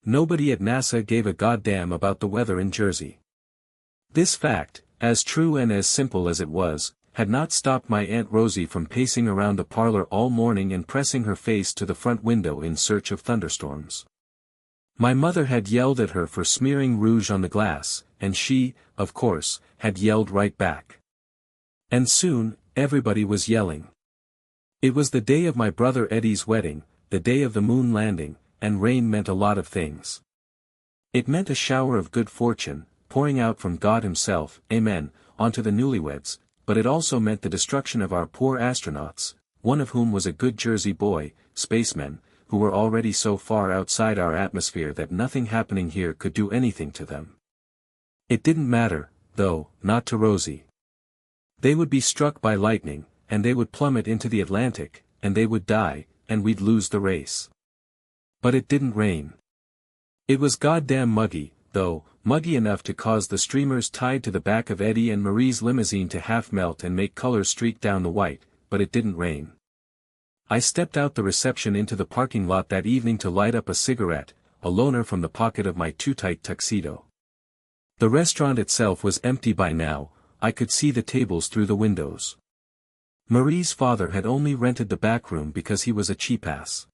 Nobody at NASA gave a goddamn about the weather in Jersey. This fact, as true and as simple as it was, had not stopped my Aunt Rosie from pacing around the parlor all morning and pressing her face to the front window in search of thunderstorms. My mother had yelled at her for smearing rouge on the glass, and she, of course, had yelled right back. And soon, everybody was yelling. It was the day of my brother Eddie's wedding, the day of the moon landing, and rain meant a lot of things. It meant a shower of good fortune, pouring out from God himself, amen, onto the newlyweds, but it also meant the destruction of our poor astronauts, one of whom was a good Jersey boy, spacemen, who were already so far outside our atmosphere that nothing happening here could do anything to them. It didn't matter, though, not to Rosie. They would be struck by lightning, and they would plummet into the Atlantic, and they would die, and we'd lose the race. But it didn't rain. It was goddamn muggy, though, muggy enough to cause the streamers tied to the back of Eddie and Marie's limousine to half melt and make colors streak down the white, but it didn't rain. I stepped out the reception into the parking lot that evening to light up a cigarette, a loner from the pocket of my too-tight tuxedo. The restaurant itself was empty by now, I could see the tables through the windows. Marie's father had only rented the back room because he was a cheap-ass.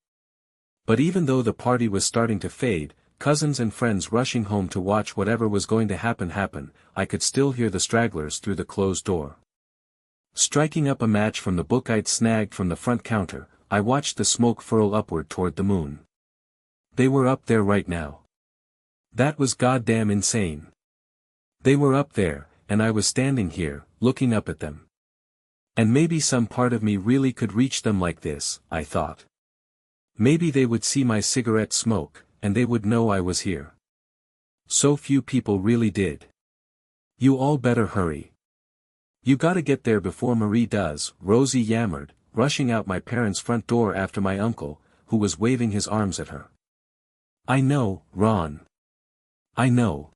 But even though the party was starting to fade, cousins and friends rushing home to watch whatever was going to happen, I could still hear the stragglers through the closed door. Striking up a match from the book I'd snagged from the front counter, I watched the smoke furl upward toward the moon. They were up there right now. That was goddamn insane. They were up there, and I was standing here, looking up at them. And maybe some part of me really could reach them like this, I thought. Maybe they would see my cigarette smoke, and they would know I was here. So few people really did. You all better hurry. You gotta get there before Marie does, Rosie yammered, rushing out my parents' front door after my uncle, who was waving his arms at her. I know, Ron. I know.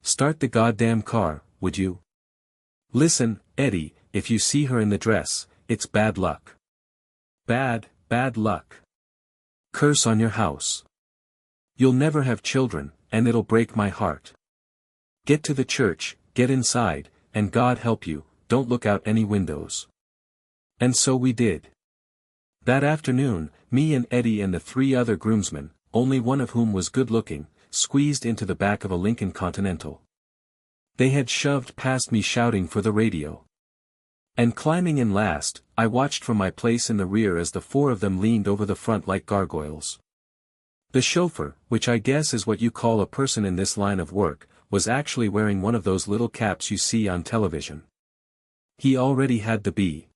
Start the goddamn car, would you? Listen, Eddie, if you see her in the dress, it's bad luck. Bad luck. Curse on your house. You'll never have children, and it'll break my heart. Get to the church, get inside, and God help you, don't look out any windows. And so we did. That afternoon, me and Eddie and the 3 other groomsmen, only one of whom was good-looking, squeezed into the back of a Lincoln Continental. They had shoved past me shouting for the radio. And climbing in last, I watched from my place in the rear as the 4 of them leaned over the front like gargoyles. The chauffeur, which I guess is what you call a person in this line of work, was actually wearing one of those little caps you see on television. He already had the B.